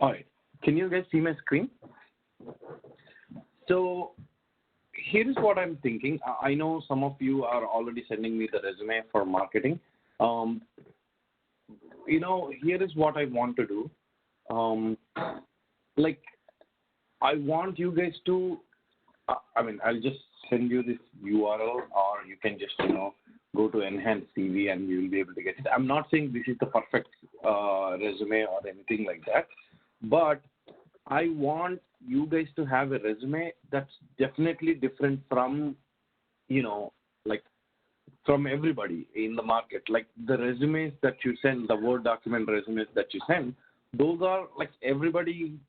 All right. Can you guys see my screen? So here is what I'm thinking. I know some of you are already sending me the resume for marketing. Here is what I want to do. Like, I want you guys to, I'll just send you this URL, or you can just, go to Enhance CV and you will be able to get it. I'm not saying this is the perfect resume or anything like that, but I want you guys to have a resume that's definitely different from, from everybody in the market. Like the resumes that you send, the Word document resumes that you send, those are like everybody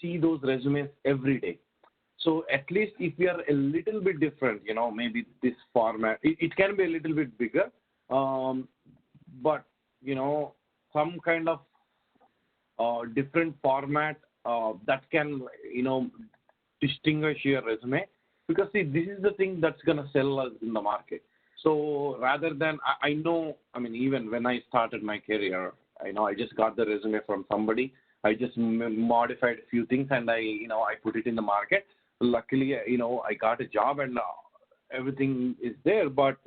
see those resumes every day. So at least if we are a little bit different, maybe this format, it can be a little bit bigger, but, some kind of different format that can, distinguish your resume. Because, see, this is the thing that's going to sell us in the market. So rather than, I know, even when I started my career, I just got the resume from somebody. I just modified a few things and I put it in the market. Luckily, I got a job and everything is there. But,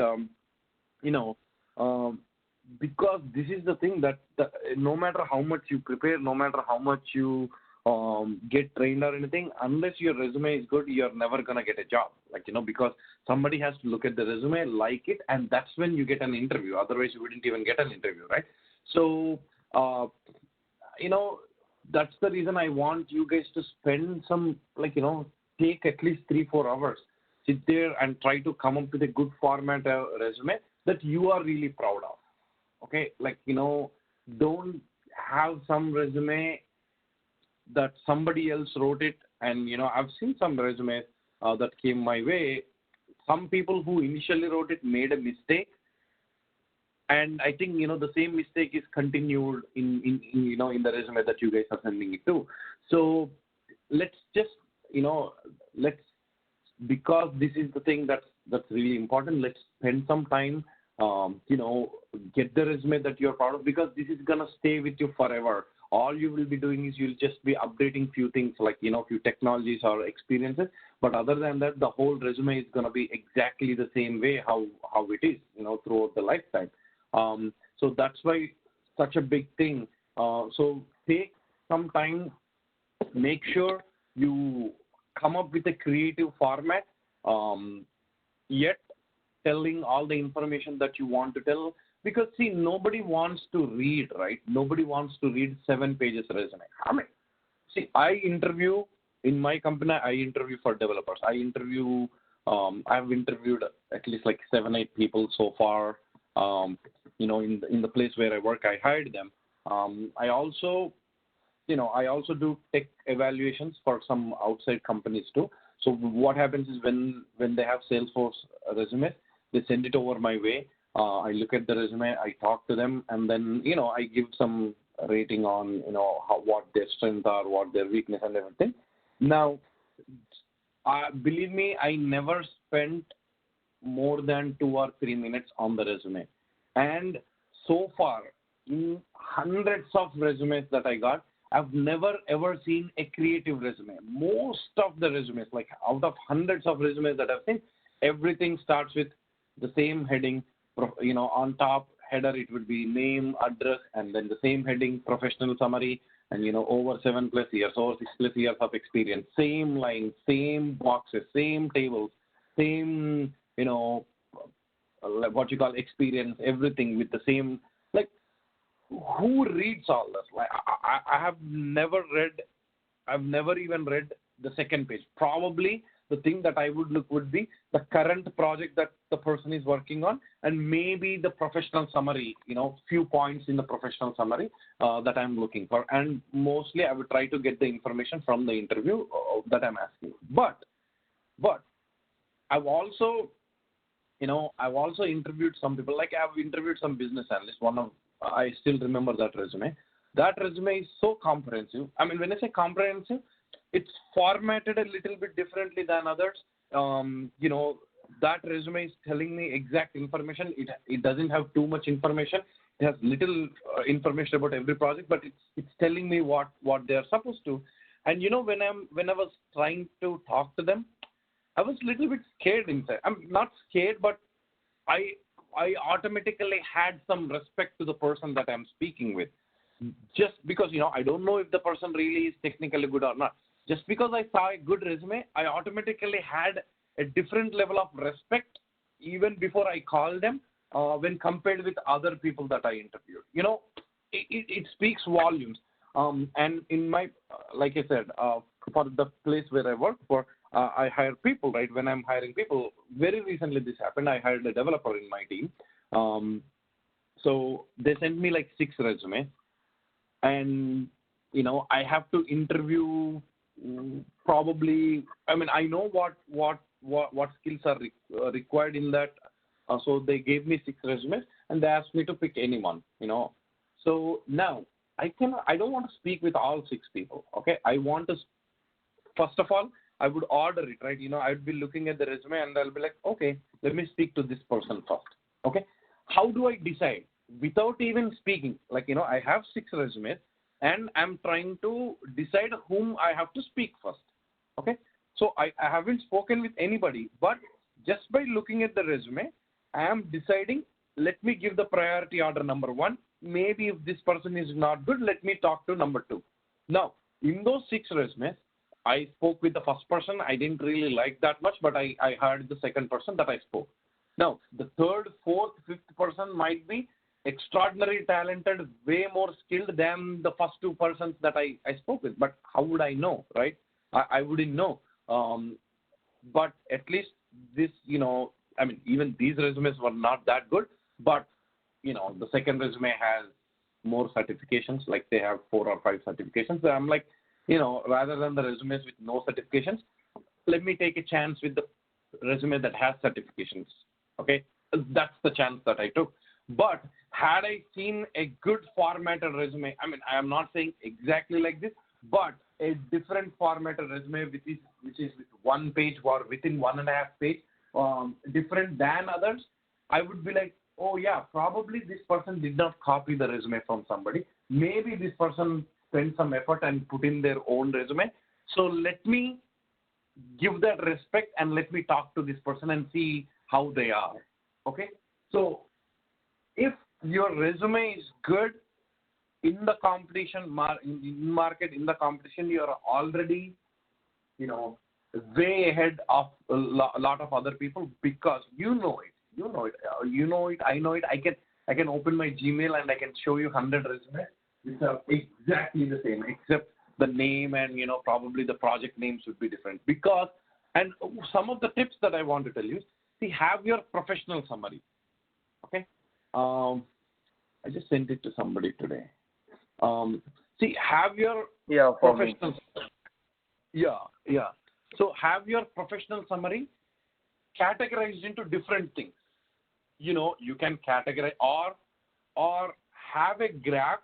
because this is the thing that no matter how much you prepare, no matter how much you get trained or anything, unless your resume is good, you're never going to get a job. Because somebody has to look at the resume, like it, and that's when you get an interview. Otherwise, you wouldn't even get an interview, right? So, that's the reason I want you guys to spend some, take at least 3-4 hours, sit there and try to come up with a good format resume that you are really proud of. Okay? Don't have some resume that somebody else wrote it. And, I've seen some resumes that came my way. Some people who initially wrote it made a mistake. And I think, the same mistake is continued in the resume that you guys are sending it to. So let's just, because this is the thing that's really important, let's spend some time, get the resume that you're proud of, because this is going to stay with you forever. All you will be doing is you'll just be updating few things like, few technologies or experiences. But other than that, the whole resume is going to be exactly the same way how it is, throughout the lifetime. So that's why such a big thing. So take some time, make sure you come up with a creative format, yet telling all the information that you want to tell. Because, see, nobody wants to read, right? Nobody wants to read 7 pages resume. I interview, in my company, I interview for developers. I've interviewed at least 7-8 people so far. In the place where I work, I hired them. I also do tech evaluations for some outside companies too. So what happens is when they have Salesforce resumes, they send it over my way. I look at the resume, I talk to them, and then, I give some rating on, what their strengths are, what their weakness and everything. Now, believe me, I never spent more than 2 or 3 minutes on the resume. And so far, in hundreds of resumes that I got, I've never ever seen a creative resume. Most of the resumes, out of hundreds of resumes that I've seen, everything starts with the same heading. On top header, it would be name, address, and then the same heading, professional summary, and, over 7+ years, over 6+ years of experience. Same line, same boxes, same tables, same, what you call experience, everything with the same, who reads all this? I've never even read the second page. Probably the thing that I would look would be the current project that the person is working on, and maybe the professional summary, few points in the professional summary that I'm looking for. And mostly I would try to get the information from the interview that I'm asking. But I've also interviewed some people, I've interviewed some business analysts. I still remember that resume. That resume is so comprehensive. When I say comprehensive, it's formatted a little bit differently than others. That resume is telling me exact information. It doesn't have too much information. has little information about every project, but it's telling me what they are supposed to. And when I was trying to talk to them, I was a little bit scared inside. I'm not scared, but I automatically had some respect to the person that I'm speaking with, just because I don't know if the person really is technically good or not. Just because I saw a good resume, I automatically had a different level of respect even before I called them when compared with other people that I interviewed. It speaks volumes. And in my, like I said, for the place where I work for, I hire people, right? When I'm hiring people, very recently this happened. I hired a developer in my team. So they sent me like 6 resumes, and I have to interview probably. I mean, I know what skills are required in that. So they gave me 6 resumes, and they asked me to pick anyone. So now I don't want to speak with all 6 people. Okay, I want to. First of all, I would order it, right? I'd be looking at the resume and I'll be like, okay, let me speak to this person first. Okay, how do I decide without even speaking? Like, I have 6 resumes and I'm trying to decide whom I have to speak first. Okay, so I haven't spoken with anybody, but just by looking at the resume, I am deciding, let me give the priority order number 1. Maybe if this person is not good, let me talk to number 2. Now, in those 6 resumes, I spoke with the first person. I didn't really like that much, but I heard the second person that I spoke. Now, the 3rd, 4th, 5th person might be extraordinarily talented, way more skilled than the first 2 persons that I spoke with. But how would I know, right? I wouldn't know. But at least this, I mean, even these resumes were not that good. But, the second resume has more certifications, like they have 4 or 5 certifications. So I'm like, rather than the resumes with no certifications, let me take a chance with the resume that has certifications. Okay, that's the chance that I took. But had I seen a good formatted resume, I mean, I am not saying exactly like this, but a different formatted resume which is with 1 page or within 1.5 page, different than others, I would be like, oh yeah, probably this person did not copy the resume from somebody. Maybe this person spend some effort and put in their own resume. So let me give that respect and let me talk to this person and see how they are. Okay. So if your resume is good in the competition market, in the competition, you are already, way ahead of a lot of other people because you know it. I know it. I can open my Gmail and I can show you 100 resumes which are exactly the same, except the name and, probably the project names would be different. Because, and some of the tips that I want to tell you, see, have your professional summary. Okay. I just sent it to somebody today. See, have your professional. Yeah. So have your professional summary categorized into different things. You can categorize or have a graph,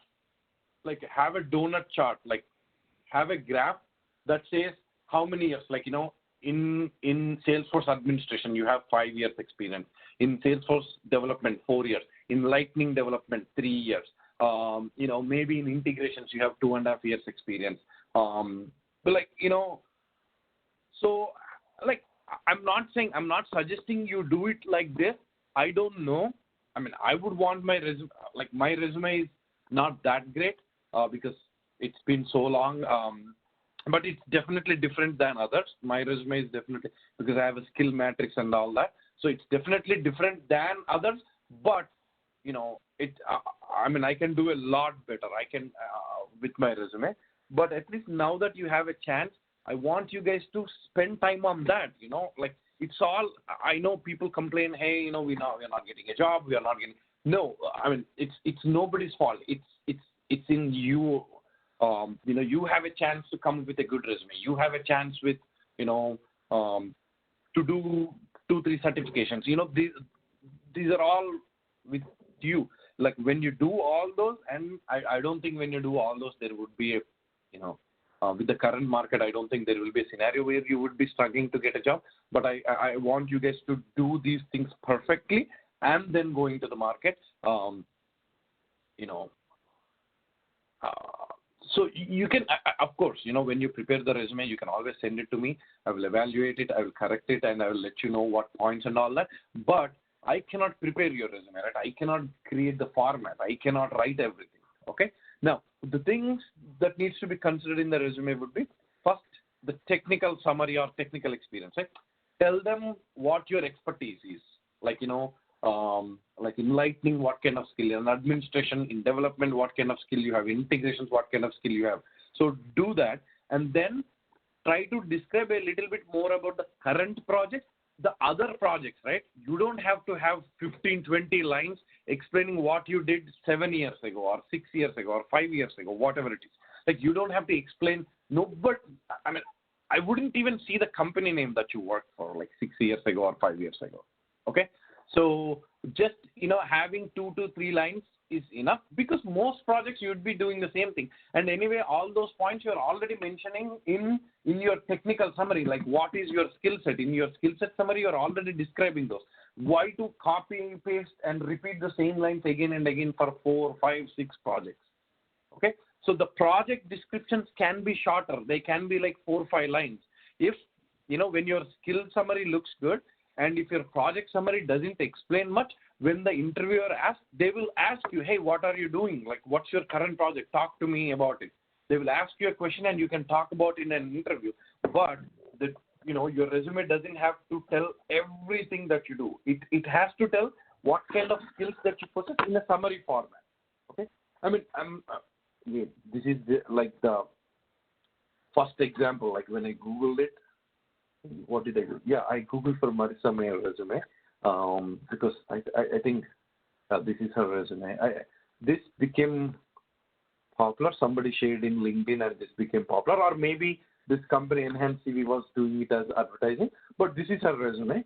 like have a donut chart, like have a graph that says how many years, like, in Salesforce administration, you have 5 years experience. In Salesforce development, 4 years. In Lightning development, 3 years. Maybe in integrations, you have 2.5 years experience. But like, so like, I'm not suggesting you do it like this. I don't know. I mean, I would want my resume, like my resume is not that great because it's been so long. But it's definitely different than others. My resume is definitely, because I have a skill matrix and all that. So it's definitely different than others. But, I can do a lot better. I can, with my resume. But at least now that you have a chance, I want you guys to spend time on that, like it's all, I know people complain, hey, we're not getting a job. We are not getting, no, I mean, it's nobody's fault. It's in you. You have a chance to come with a good resume. You have a chance with, to do 2-3 certifications. These are all with you. Like when you do all those, and I don't think when you do all those, there would be a, with the current market, I don't think there will be a scenario where you would be struggling to get a job. But I want you guys to do these things perfectly and then go into the market. you know, uh, so you can, of course, when you prepare the resume, you can always send it to me. I will evaluate it, I will correct it, and I will let you know what points and all that. But I cannot prepare your resume, right? I cannot create the format. I cannot write everything. Okay. Now, the things that needs to be considered in the resume would be first the technical summary or technical experience, right? Tell them what your expertise is, like like enlightening what kind of skill, in administration, in development, what kind of skill you have, integrations, what kind of skill you have. So do that, and then try to describe a little bit more about the current project, the other projects, right? You don't have to have 15, 20 lines explaining what you did 7 years ago or 6 years ago or 5 years ago, whatever it is. Like you don't have to explain, no, but I mean, I wouldn't even see the company name that you worked for like 6 years ago or 5 years ago. Okay. So just, having 2 to 3 lines is enough, because most projects you would be doing the same thing. And anyway, all those points you're already mentioning in your technical summary, like what is your skill set. In your skill set summary, you're already describing those. Why to copy, paste, and repeat the same lines again and again for 4, 5, 6 projects? Okay. So the project descriptions can be shorter. They can be like 4 or 5 lines. If, when your skill summary looks good, and if your project summary doesn't explain much, when the interviewer asks, they will ask you, hey, what are you doing? Like, what's your current project? Talk to me about it. They will ask you a question and you can talk about it in an interview. But, your resume doesn't have to tell everything that you do. It has to tell what kind of skills that you possess in a summary format. Okay? I mean, this is the first example. Like when I Googled it, what did I do? Yeah, I Googled for Marissa Mayer resume because I think this is her resume. This became popular. Somebody shared in LinkedIn and this became popular, or maybe this company Enhanced CV was doing it as advertising. But this is her resume.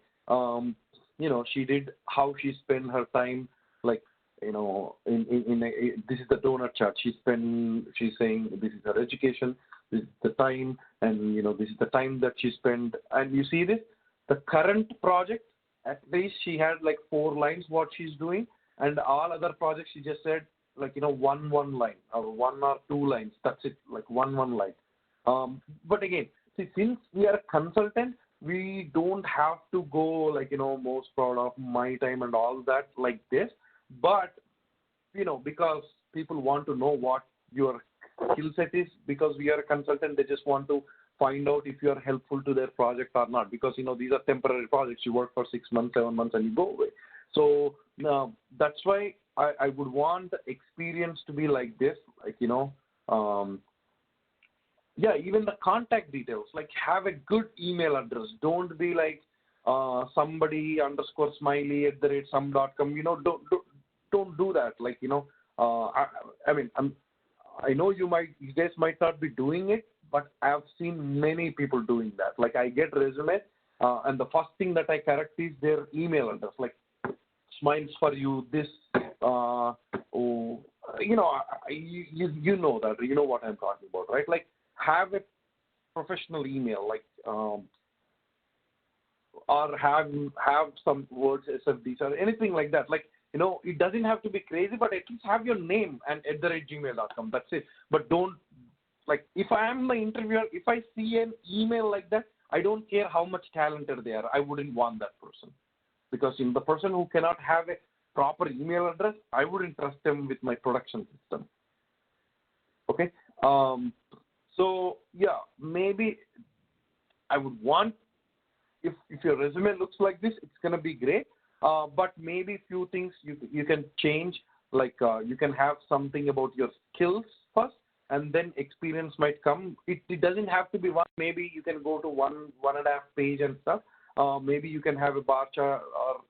She did how she spent her time, like this is the donut chart. She's saying this is her education, this is the time, and this is the time that she spent. And you see this, the current project, at least she had like 4 lines what she's doing, and all other projects she just said like one line or 1 or 2 lines. That's it, like one line. But again, see, since we are a consultant, we don't have to go like most proud of my time and all that like this. But because people want to know what your skill set is, because we are a consultant, they just want to find out if you are helpful to their project or not, because these are temporary projects. You work for 6 months, 7 months, and you go away. So that's why I would want the experience to be like this, like even the contact details, like have a good email address. Don't be like somebody _smiley@some.com. Don't do that. Like I know you guys might not be doing it, but I've seen many people doing that. Like I get resumes, and the first thing that I correct is their email address, like smiles for you. This, you know that, you know what I'm talking about, right? Like have a professional email, like or have some words, SFDs or anything like that. Like it doesn't have to be crazy, but at least have your name and @gmail.com. That's it. But don't, like, if I am the interviewer, if I see an email like that, I don't care how much talented they are. I wouldn't want that person, because the person who cannot have a proper email address, I wouldn't trust them with my production system. Okay. So yeah, maybe I would want, if your resume looks like this, it's gonna be great. But maybe few things you can change, like you can have something about your skills first, and then experience might come. It doesn't have to be one. Maybe you can go to 1.5 page and stuff. Maybe you can have a bar chart or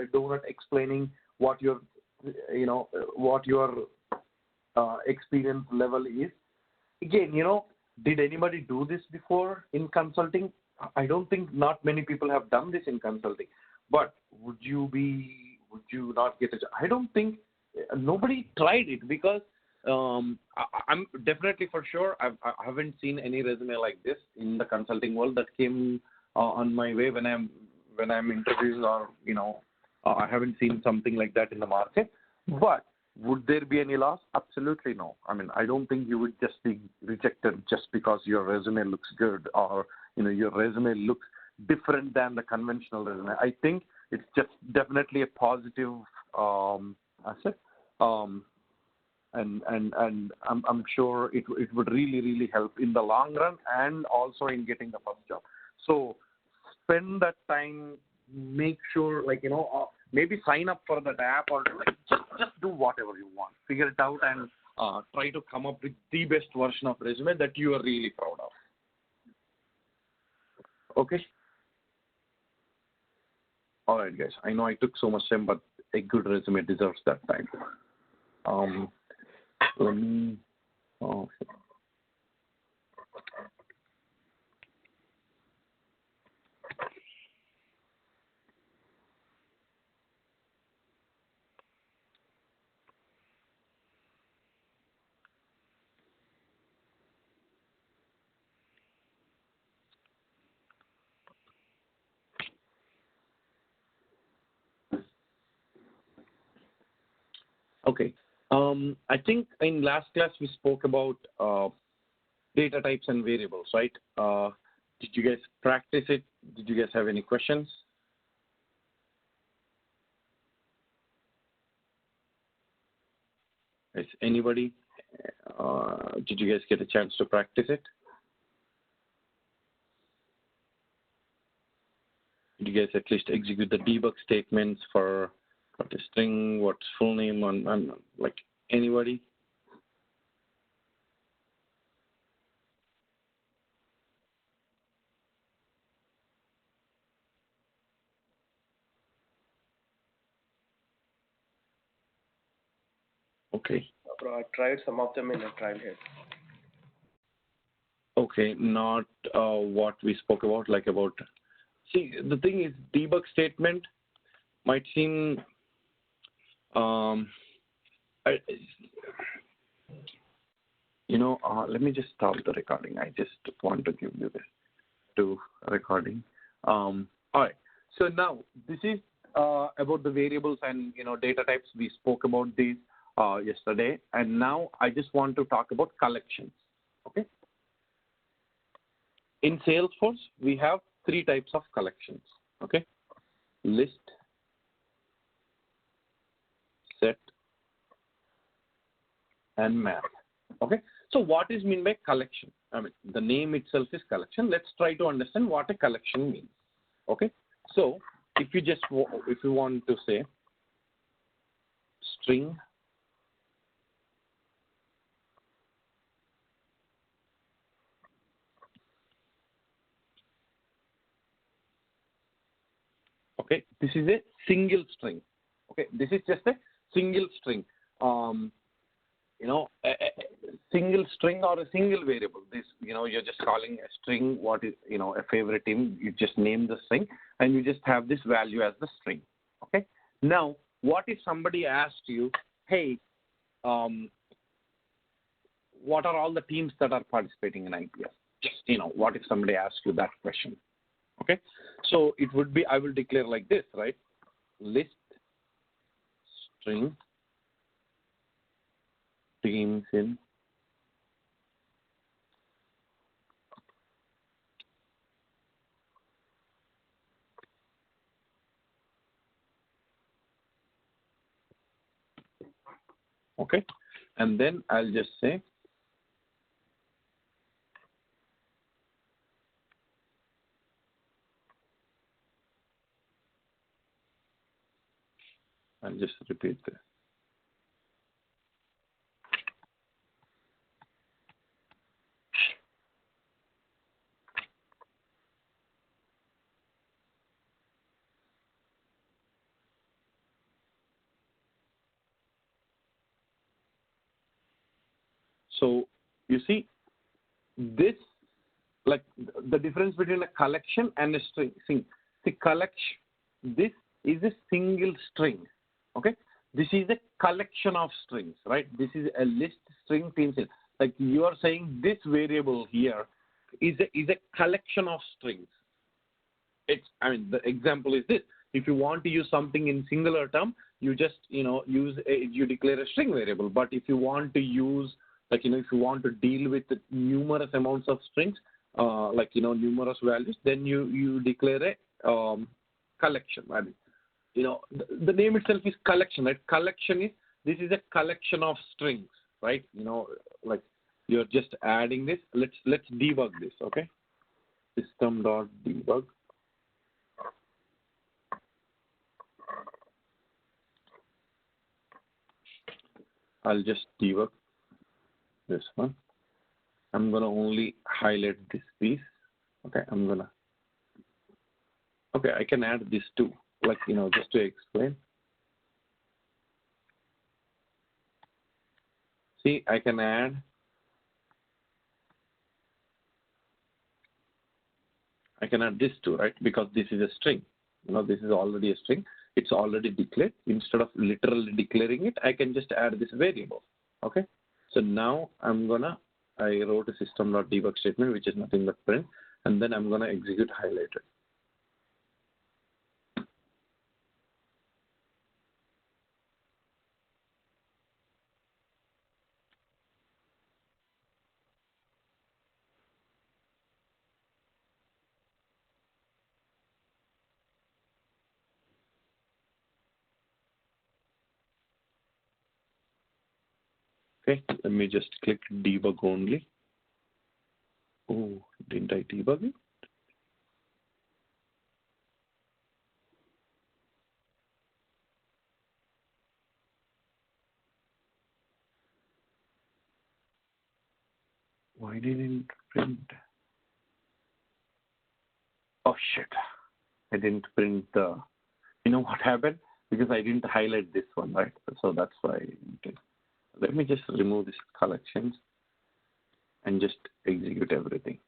a donut explaining what your experience level is. Again, did anybody do this before in consulting? I don't think not many people have done this in consulting. But would you not get a job? I don't think nobody tried it, because I'm definitely for sure I haven't seen any resume like this in the consulting world that came on my way when I'm interviewing, or I haven't seen something like that in the market. But would there be any loss? Absolutely no. I mean, I don't think you would just be rejected just because your resume looks good or, your resume looks different than the conventional resume. I think it's just definitely a positive asset. And I'm sure it would really, really help in the long run and also in getting the first job. So spend that time, make sure, maybe sign up for that app or just do whatever you want. Figure it out and try to come up with the best version of resume that you are really proud of. Okay? All right, guys. I know I took so much time, but a good resume deserves that time. Let me... Okay. I think in last class we spoke about data types and variables, right? Did you guys practice it? Did you guys have any questions? Is anybody? Did you guys get a chance to practice it? Did you guys at least execute the debug statements for what is string, what's full name, and like anybody? Okay. I tried some of them in a trial here. Okay, not what we spoke about, see, the thing is, debug statement might seem, let me just stop the recording. I just want to give you this to recording. All right, so now this is about the variables and, data types. We spoke about these yesterday, and now I just want to talk about collections, okay? In Salesforce, we have 3 types of collections, okay? List, set, and map, okay? So what is meant by collection? I mean, the name itself is collection. Let's try to understand what a collection means, okay? So if you want to say string, okay, this is a single string. Okay, this is just a single string. A single string or a single variable. This, you're just calling a string what is, a favorite team. You just name the string and you just have this value as the string. Okay. Now, what if somebody asked you, hey, what are all the teams that are participating in IPS? Just, what if somebody asks you that question? Okay, so it would be, I will declare like this, right? List string teams in okay, and then I'll just say I'll just repeat this. So you see this, like the difference between a collection and a string. See, the collection, this is a single string. Okay, this is a collection of strings, right? This is a list string teams in. Like you are saying, this variable here is a collection of strings. The example is this. If you want to use something in singular term, you just, you declare a string variable. But if you want to use, if you want to deal with numerous amounts of strings, numerous values, then you declare a collection. I mean, the name itself is collection, right? This is a collection of strings, right? You're just adding this. Let's debug this, okay? System.debug. I'll just debug this one. I'm gonna only highlight this piece. Okay, I can add this too, just to explain. See, I can add this too, right? Because this is a string. This is already a string. It's already declared. Instead of literally declaring it, I can just add this variable. Okay. So now I wrote a system.debug statement, which is nothing but print, and then I'm gonna execute highlighted. Okay, let me just click debug only. Oh, didn't I debug it? Why didn't it print? Oh shit, I didn't print the, what happened? Because I didn't highlight this one, right? So that's why I did. Let me just remove these collections and just execute everything.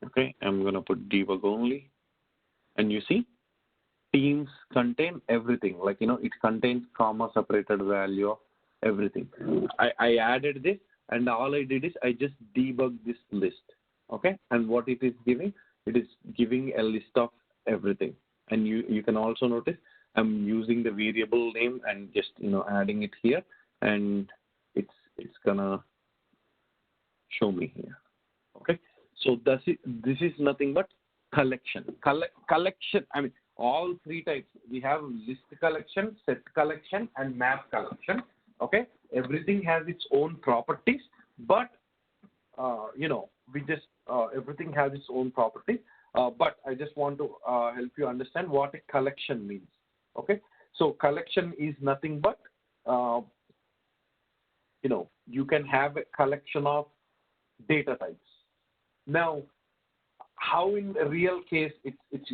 Okay, I'm gonna put debug only. And you see, teams contain everything. It contains comma separated value of everything. I added this, and all I did is I just debugged this list. Okay, and what it is giving a list of everything. And you can also notice I'm using the variable name and just adding it here, and it's gonna show me here. Okay, so this is nothing but collection. Collection. I mean, all three types. We have list collection, set collection, and map collection. Okay, everything has its own properties, but everything has its own properties. But I just want to help you understand what a collection means. Okay, so collection is nothing but you can have a collection of data types. Now, how in a real case it's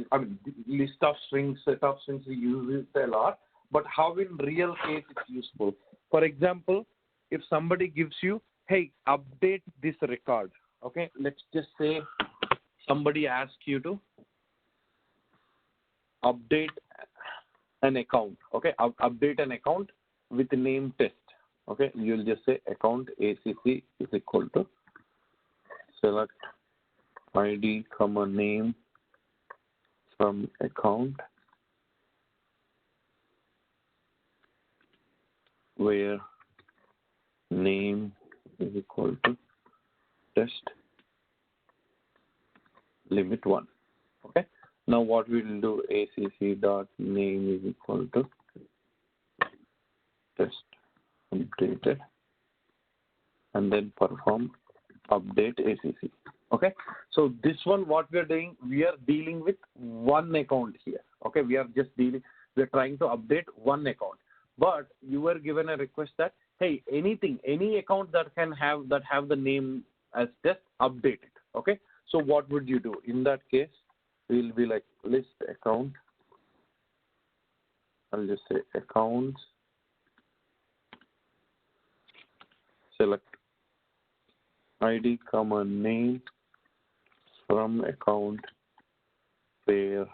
list of strings, set of strings, we use it a lot, but how in real case it's useful? For example, if somebody gives you, hey, update this record. Okay, let's just say somebody asks you to update an account. Okay, update an account with the name test. Okay, you'll just say account ACC is equal to select ID, name from account where name is equal to test limit 1. Okay. Now what we will do, ACC dot name is equal to test updated, and then perform update ACC. Okay. So this one, what we are doing, we are dealing with one account here. Okay. We are trying to update one account, but you were given a request that, hey, any account that have the name as test, update it. Okay. So what would you do? In that case, we'll be like list account. I'll just say accounts, select ID, name from account where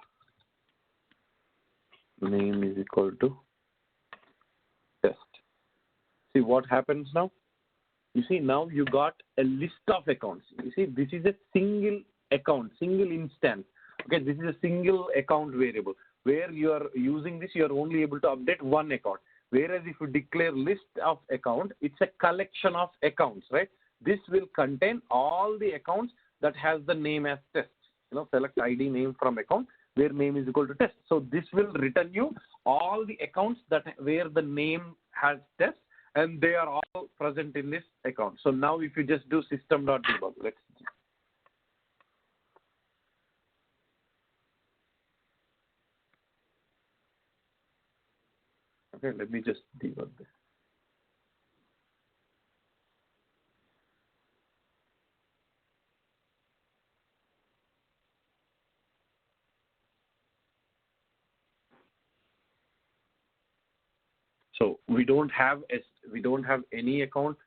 name is equal to test. See what happens now? You see, now you got a list of accounts. You see, this is a single account, single instance. Okay, this is a single account variable. Where you are using this, you are only able to update one account. Whereas if you declare list of account, it's a collection of accounts, right? This will contain all the accounts that has the name as test. Select ID name from account where name is equal to test. So this will return you all the accounts that where the name has test, and they are all present in this account. So now if you just do system.debug, let's see. Okay, let me just debug this. So we don't have any account.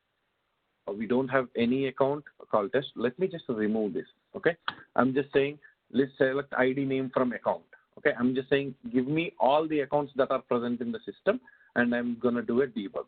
We don't have any account called test. Let me just remove this. Okay, I'm just saying let's select ID name from account. Okay, I'm just saying give me all the accounts that are present in the system, and I'm gonna do a debug.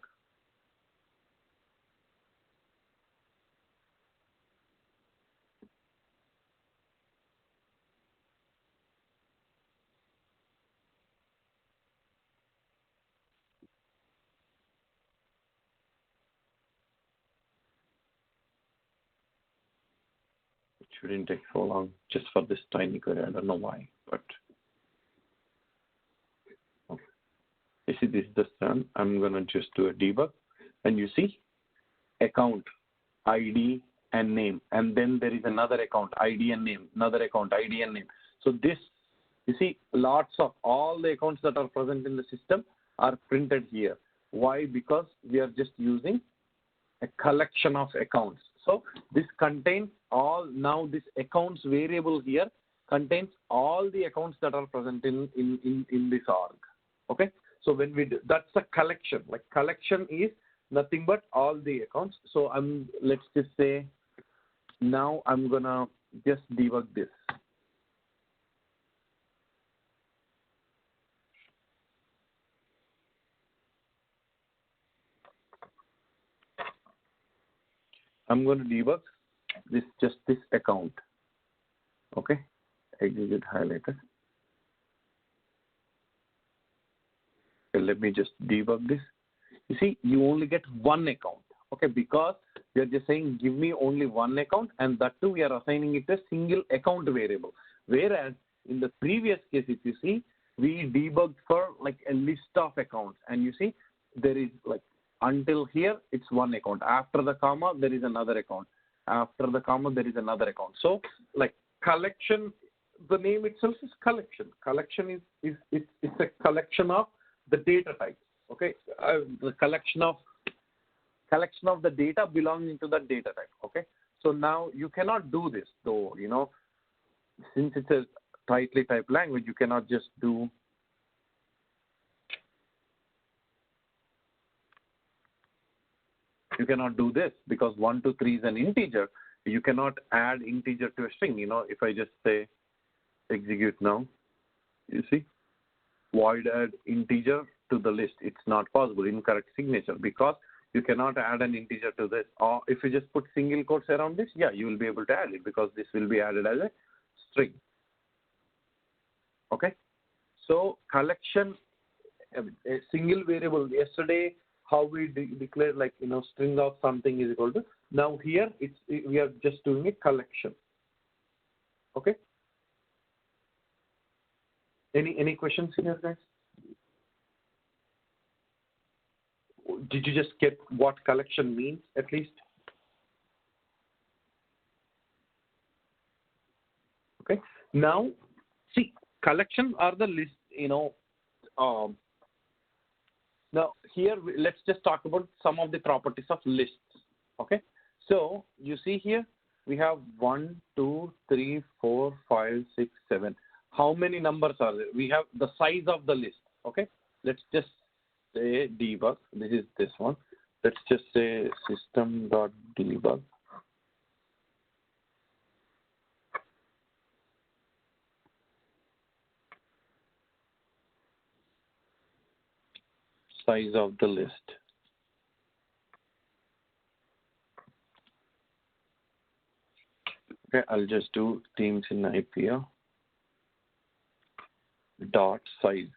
It shouldn't take so long just for this tiny query. I don't know why, but okay. You see, this is the done. I'm gonna just do a debug, and you see account, ID, and name, and then there is another account, ID and name, another account, ID and name. So this, you see, lots of all the accounts that are present in the system are printed here. Why? Because we are just using a collection of accounts. So this contains all, now this accounts variable here contains all the accounts that are present in this org. Okay. So when we do, that's a collection. Like collection is nothing but all the accounts. So let's just say now I'm gonna just debug this. I'm going to debug just this account. Okay, execute highlighter. Okay, let me just debug this. You see, you only get one account. Okay, because we are just saying give me only one account, and that too we are assigning it a single account variable. Whereas in the previous case, if you see, we debugged for like a list of accounts, and you see there is like until here it's one account. After the comma there is another account. After the comma there is another account. So like collection, the name itself is collection. Collection is it's a collection of the data types. Okay, the collection of the data belonging to that data type. Okay, so now you cannot do this though. Since it's a tightly typed language, you cannot just do. You cannot do this because 1 to 3 is an integer. You cannot add integer to a string. If I just say execute now, you see, void add integer to the list. It's not possible. Incorrect signature, because you cannot add an integer to this. Or if you just put single quotes around this, yeah, you will be able to add it because this will be added as a string. Okay. So collection, a single variable. Yesterday, how we declared like string of something is equal to. Now here we are just doing a collection. Okay. Any questions here, guys? Did you just get what collection means at least? Okay. Now see, collection are the list. Now here let's just talk about some of the properties of lists. Okay. So you see here we have 1, 2, 3, 4, 5, 6, 7. How many numbers are there? We have the size of the list. Okay. Let's just say debug. This is this one. Let's just say system.debug. Size of the list. Okay, I'll just do teams in IPO. dot size.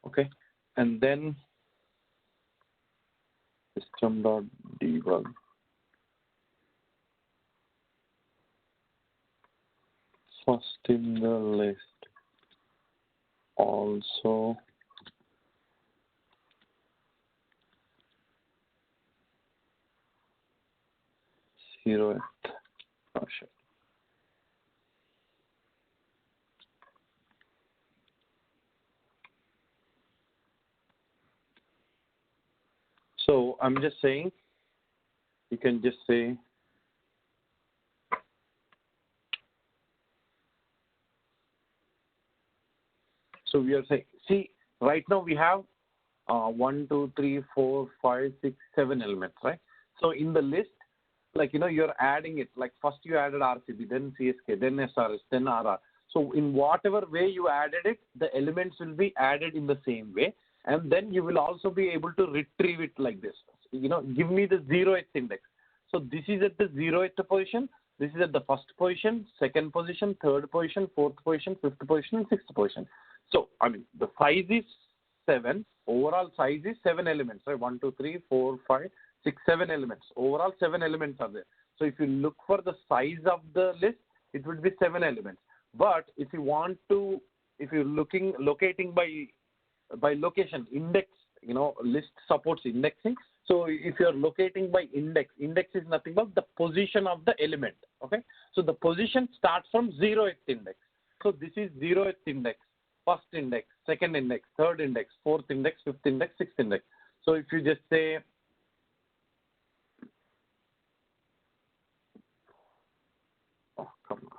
Okay, and then system dot debug. First in the list also zeroth. Oh, shit. So I'm just saying, you can just say so we are saying, see, right now we have 1, 2, 3, 4, 5, 6, 7 elements, right? So in the list, like, you're adding it, like first you added RCB, then CSK, then SRS, then RR. So in whatever way you added it, the elements will be added in the same way. And then you will also be able to retrieve it like this. Give me the 0th index. So this is at the 0th position. This is at the first position, second position, third position, fourth position, fifth position, and sixth position. So, I mean, the size is 7. Overall size is 7 elements, right? 1, 2, 3, 4, 5, 6, 7 elements. Overall 7 elements are there. So if you look for the size of the list, it would be 7 elements. But if you want to, if you're locating by location, index, list supports indexing. So if you're locating by index is nothing but the position of the element. Okay. So the position starts from 0th index. So this is 0th index, first index, second index, third index, fourth index, fifth index, sixth index. So if you just say, oh, come on.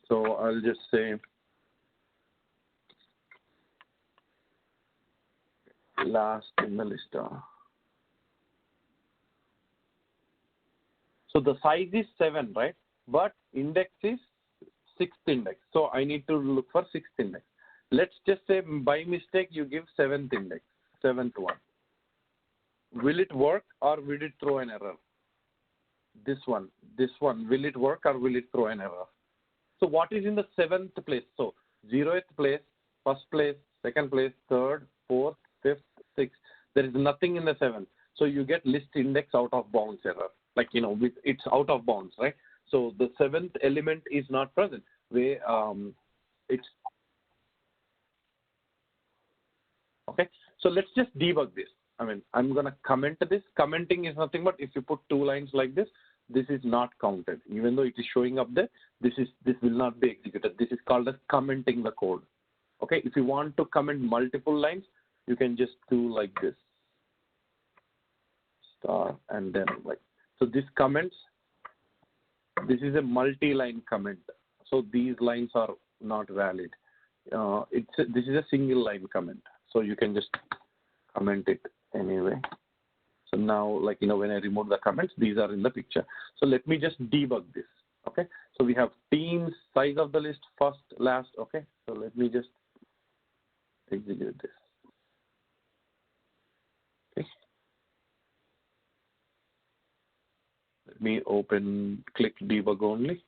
So I'll just say last in the list. So the size is 7, right? But index is 6th index. So I need to look for 6th index. Let's just say by mistake you give 7th index, 7th one. Will it work or will it throw an error? This one, will it work or will it throw an error? So what is in the 7th place? So 0th place, first place, second place, third, fourth, fifth, sixth. There is nothing in the 7th. So you get list index out of bounds error. Like, it's out of bounds, right? So the 7th element is not present. Where it's okay. So let's just debug this. I mean, I'm gonna comment this. Commenting is nothing but if you put 2 lines like this, this is not counted. Even though it is showing up there, this will not be executed. This is called as commenting the code. Okay. If you want to comment multiple lines, you can just do like this. Star and then like so. This comments. This is a multi-line comment. So these lines are not valid. This is a single line comment. So you can just comment it anyway. So now, like, when I remove the comments, these are in the picture. So let me just debug this. Okay. So we have teams, size of the list, first, last. Okay. So let me just execute this. Okay. Let me click debug only.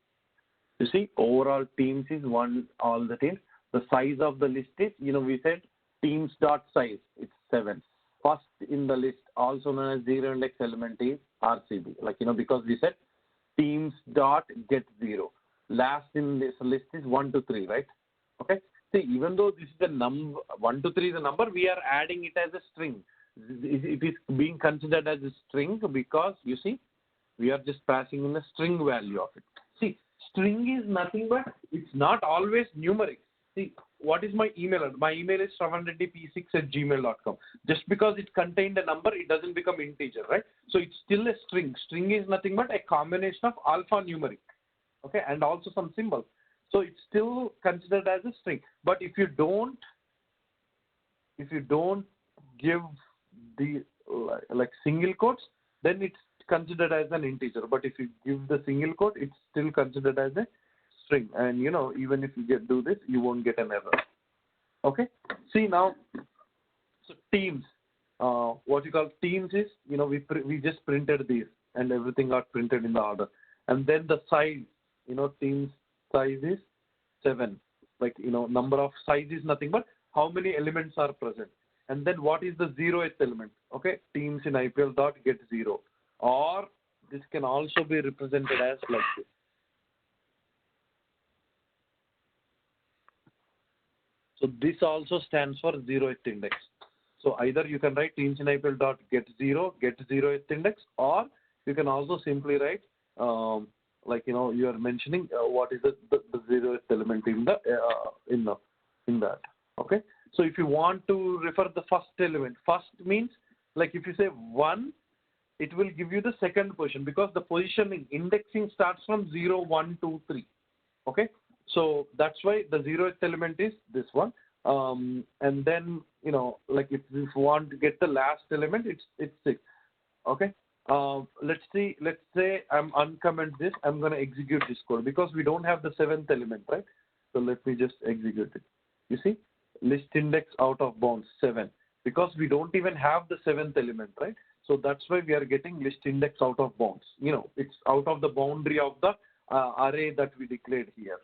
You see, overall teams is 1, all the teams. The size of the list is, we said teams dot size, it's 7. First in the list, also known as 0 index element is RCB. Like, because we said teams dot get 0. Last in this list is 1 to 3, right? Okay. See, even though this is the number, 1 to 3 is a number, we are adding it as a string. It is being considered as a string because, you see, we are just passing in a string value of it. See, string is nothing but it's not always numeric. See, what is my email? My email is shravanreddyp6@gmail.com. Just because it contained a number, it doesn't become integer, right? So it's still a string. String is nothing but a combination of alphanumeric, okay, and also some symbols. So it's still considered as a string. But if you don't give the like single quotes, then it's considered as an integer. But if you give the single quote, it's still considered as a string. And even if you do this, you won't get an error. Okay. See now, so teams. What you call teams is we just printed these and everything got printed in the order. And then the size, team's size is 7. Like, number of size is nothing but how many elements are present. And then what is the 0th element? Okay, teams in IPL dot get 0. Or this can also be represented as like this. So this also stands for 0th index. So either you can write teams in IPL dot get 0th index, or you can also simply write you are mentioning what is the 0th element in that. Okay. So if you want to refer the first element, first means like if you say 1, it will give you the second position because the positioning indexing starts from 0, 1, 2, 3. Okay. So that's why the 0th element is this one. And then, like if you want to get the last element, it's 6. Okay. Let's say I'm uncomment this. I'm going to execute this code because we don't have the 7th element, right? So let me just execute it. You see, list index out of bounds 7 because we don't even have the 7th element, right? So that's why we are getting list index out of bounds. It's out of the boundary of the array that we declared here.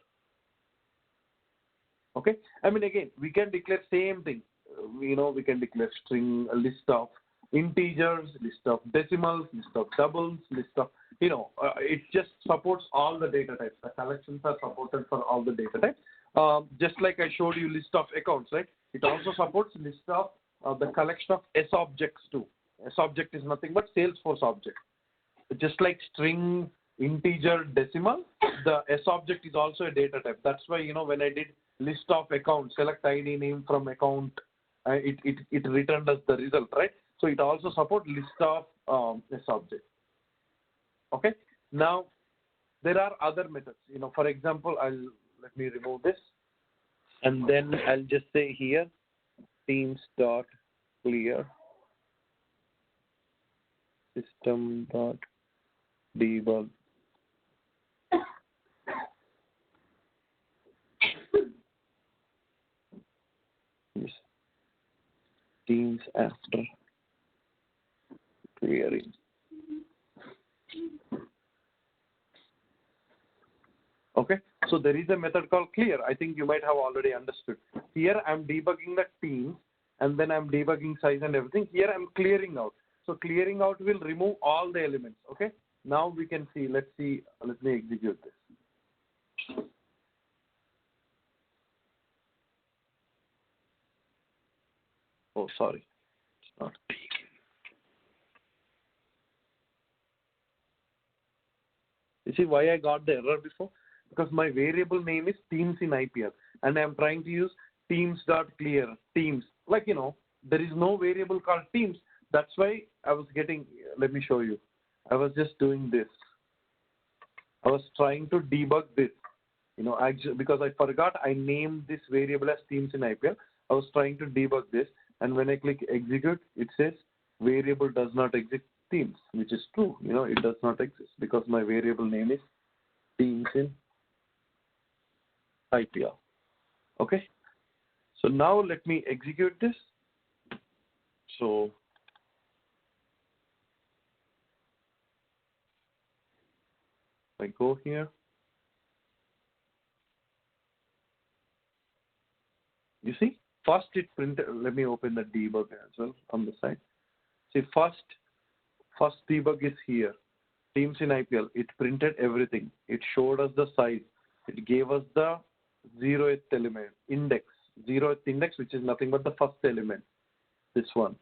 Okay. I mean, again, we can declare same thing. We can declare string, a list of integers, list of decimals, list of doubles, list of, it just supports all the data types. The collections are supported for all the data types. Just like I showed you list of accounts, right? It also supports list of the collection of S objects too. S object is nothing but Salesforce object. Just like string, integer, decimal, the S object is also a data type. That's why, when I did list of accounts, select ID name from account, it returned us the result, right? So it also supports list of S object. Okay. Now, there are other methods. For example, let me remove this. And then I'll just say here, teams.clear system.debug. Yes. Teams after clearing. Okay, so there is a method called clear. I think you might have already understood. Here I'm debugging the teams, and then I'm debugging size and everything. Here I'm clearing out. So clearing out will remove all the elements. Okay, now we can see. Let me execute this. Oh, sorry. It's not. You see why I got the error before? Because my variable name is teams in IPL, and I'm trying to use teams.clear teams. Like, there is no variable called teams. That's why I was getting, let me show you. I was just doing this. I was trying to debug this, because I forgot I named this variable as teams in IPL. I was trying to debug this, and when I click execute, it says variable does not exist teams, which is true. It does not exist because my variable name is teams in IPL. Okay. So now let me execute this. So I go here. You see, first it printed. Let me open the debug as well on the side. See, first debug is here. Teams in IPL. It printed everything. It showed us the size. It gave us the 0th element index. 0th index, which is nothing but the first element. This one.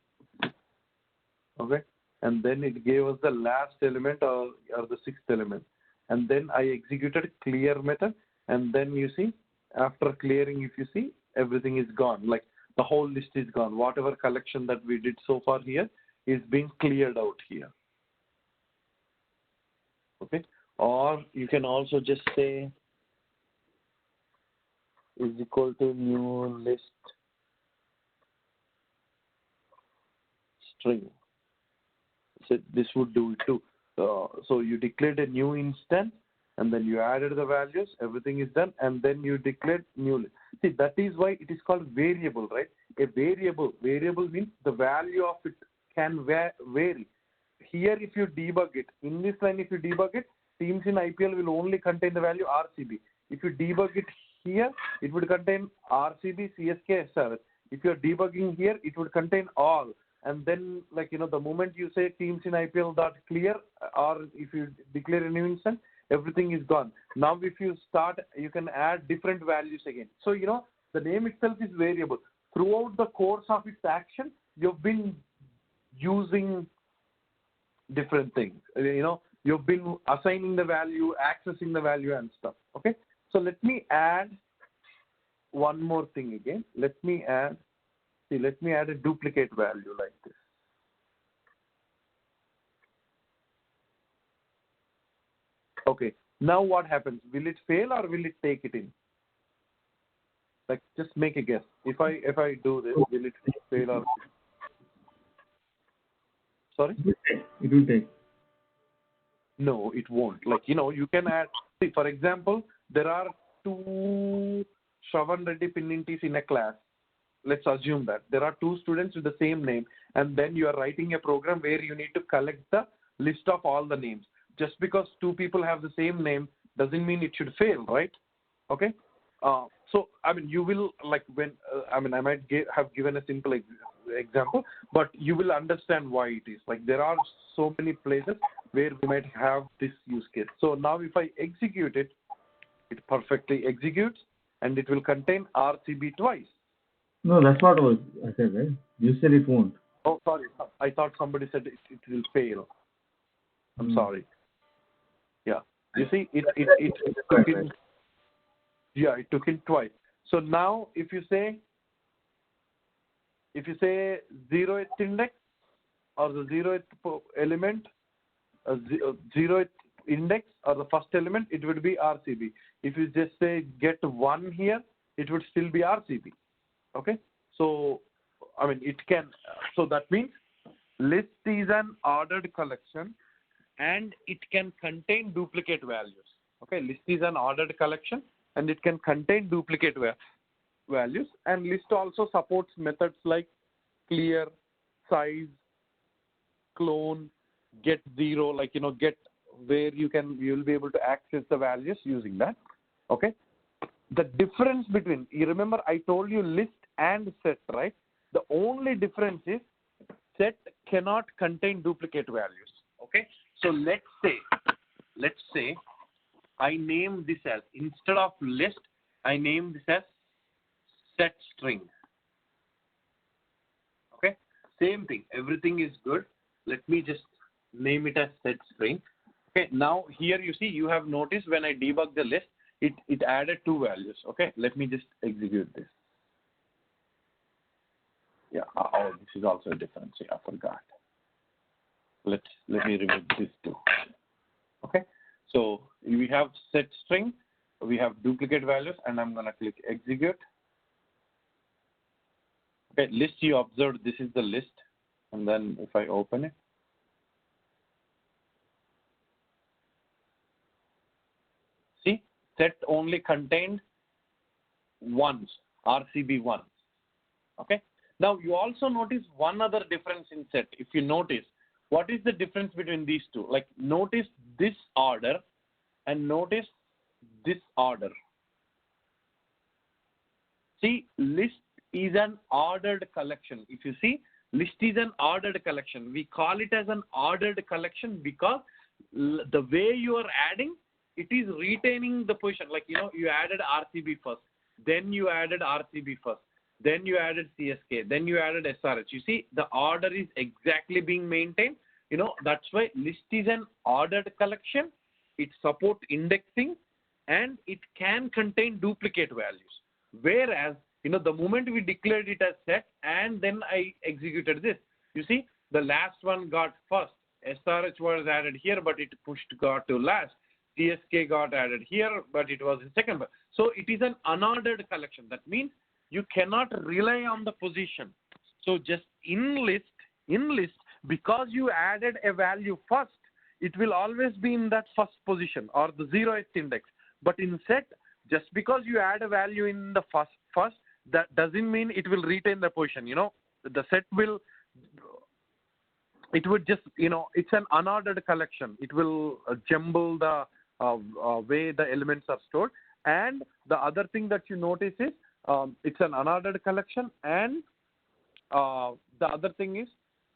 Okay. And then it gave us the last element or the 6th element. And then I executed clear method. And then you see, after clearing, if you see, everything is gone. Like the whole list is gone. Whatever collection that we did so far here is being cleared out here. Okay. Or you can also just say is equal to new list string. So this would do it too. So you declared a new instance, and then you added the values. Everything is done, and then you declared new list. See, that is why it is called variable, right? A variable means the value of it can vary. Here, if you debug it, in this line, if you debug it, teams in IPL will only contain the value RCB. If you debug it here, it would contain RCB, CSK, SRH. If you're debugging here, it would contain all. And then, like, the moment you say teams in IPL dot clear, or if you declare a new instance, everything is gone. Now, if you start, you can add different values again. So, the name itself is variable. Throughout the course of its action, you've been using different things. You've been assigning the value, accessing the value and stuff. Okay. So let me add one more thing again. Let me add a duplicate value like this. Okay. Now what happens? Will it fail or will it take it in? Like, just make a guess. If I do this, will it fail or? Sorry? It will take. No, it won't. Like, you can add. See, for example, there are 2 Shravan Reddy Pinnintis in a class. Let's assume that there are 2 students with the same name, and then you are writing a program where you need to collect the list of all the names. Just because 2 people have the same name doesn't mean it should fail, right? Okay. So, you will, like, when, I might have given a simple example, but you will understand why it is. Like, there are so many places where we might have this use case. So now if I execute it, it perfectly executes, and it will contain RCB twice. No, that's what I said, right? You said it won't. Oh, sorry. I thought somebody said it will fail. I'm sorry. Yeah. You see, it took in. Yeah, it took in twice. So now, if you say 0th index or the 0th element, 0th index or the first element, it would be RCB. If you just say get 1 here, it would still be RCB. Okay. So, it can. So that means list is an ordered collection, and it can contain duplicate values. Okay. List is an ordered collection, and it can contain duplicate values, and list also supports methods like clear, size, clone, get 0, like, get where you'll be able to access the values using that. Okay. The difference between, you remember I told you list and set, right? The only difference is set cannot contain duplicate values. Okay. So let's say I name this as, instead of list, I name this as set string. Okay. Same thing. Everything is good. Let me just name it as set string. Okay. Now here you see, you have noticed when I debug the list, it added 2 values. Okay. Let me just execute this. Yeah. Oh, this is also a difference. Yeah, I forgot. Let me remove this too. Okay. So we have set string, we have duplicate values, and I'm going to click execute. Okay, list, you observed this is the list. And then if I open it, see, set only contained ones, RCB ones. Okay. Now you also notice one other difference in set. If you notice, what is the difference between these two? Like, notice this order and notice this order. See, list is an ordered collection. If you see, list is an ordered collection. We call it as an ordered collection because the way you are adding, it is retaining the position. Like, you added RCB first, then you added RCB first, then you added CSK, then you added SRH. You see, the order is exactly being maintained. That's why list is an ordered collection. It supports indexing, and it can contain duplicate values. Whereas, the moment we declared it as set and then I executed this, you see, the last one got first. SRH was added here, but it got to last. CSK got added here, but it was in second. So it is an unordered collection. That means you cannot rely on the position. So just in list, because you added a value first, it will always be in that first position or the 0th index. But in set, just because you add a value in the first, that doesn't mean it will retain the position. The set will it would just, it's an unordered collection. It will jumble the way the elements are stored. And the other thing that you notice is it's an unordered collection, and the other thing is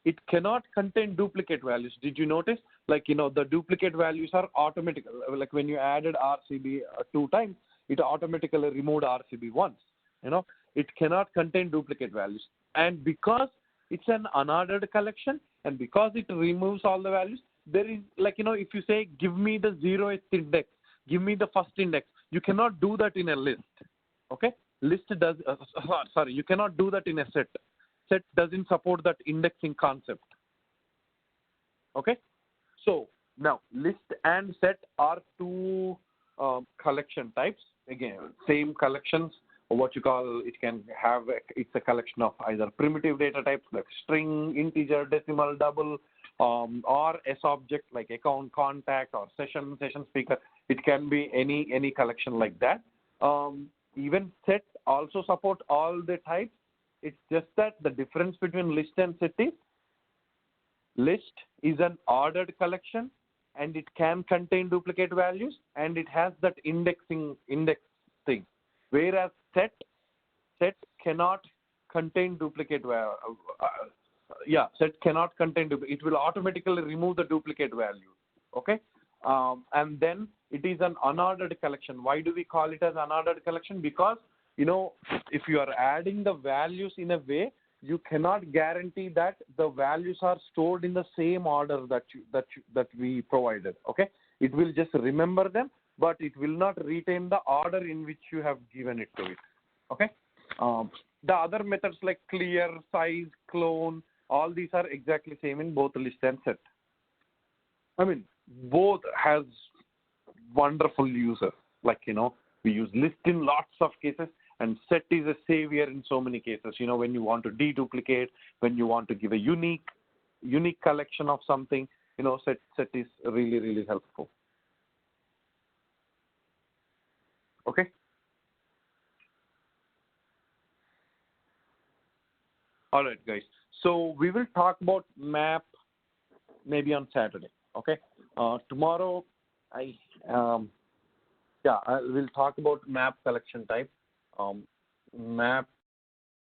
it cannot contain duplicate values. Did you notice? Like, the duplicate values are automatic. Like when you added RCB 2 times, it automatically removed RCB once. It cannot contain duplicate values. And because it's an unordered collection, and because it removes all the values, there is, like, if you say, give me the 0th index, give me the first index, you cannot do that in a list. Okay? List does, you cannot do that in a set. Set doesn't support that indexing concept. Okay? So now list and set are two collection types. Again, same collections. What you call, it can have, it's a collection of either primitive data types like string, integer, decimal, double, or S object like account, contact, or session speaker. It can be any collection like that. Even set also support all the types. It's just that the difference between list and set is, list is an ordered collection and it can contain duplicate values and it has that index thing. Whereas set cannot contain duplicate set cannot contain it will automatically remove the duplicate value. Okay? And then it is an unordered collection. Why do we call it as unordered collection? Because if you are adding the values in a way, you cannot guarantee that the values are stored in the same order that we provided. Okay? It will just remember them, but it will not retain the order in which you have given it to it. Okay? The other methods like clear, size, clone, all these are exactly same in both list and set. I mean, both has wonderful users. Like, we use list in lots of cases, and set is a savior in so many cases. When you want to deduplicate, when you want to give a unique collection of something, set is really, really helpful. Okay? All right, guys. So we will talk about map maybe on Saturday. Okay? Tomorrow, we'll talk about map collection type. Map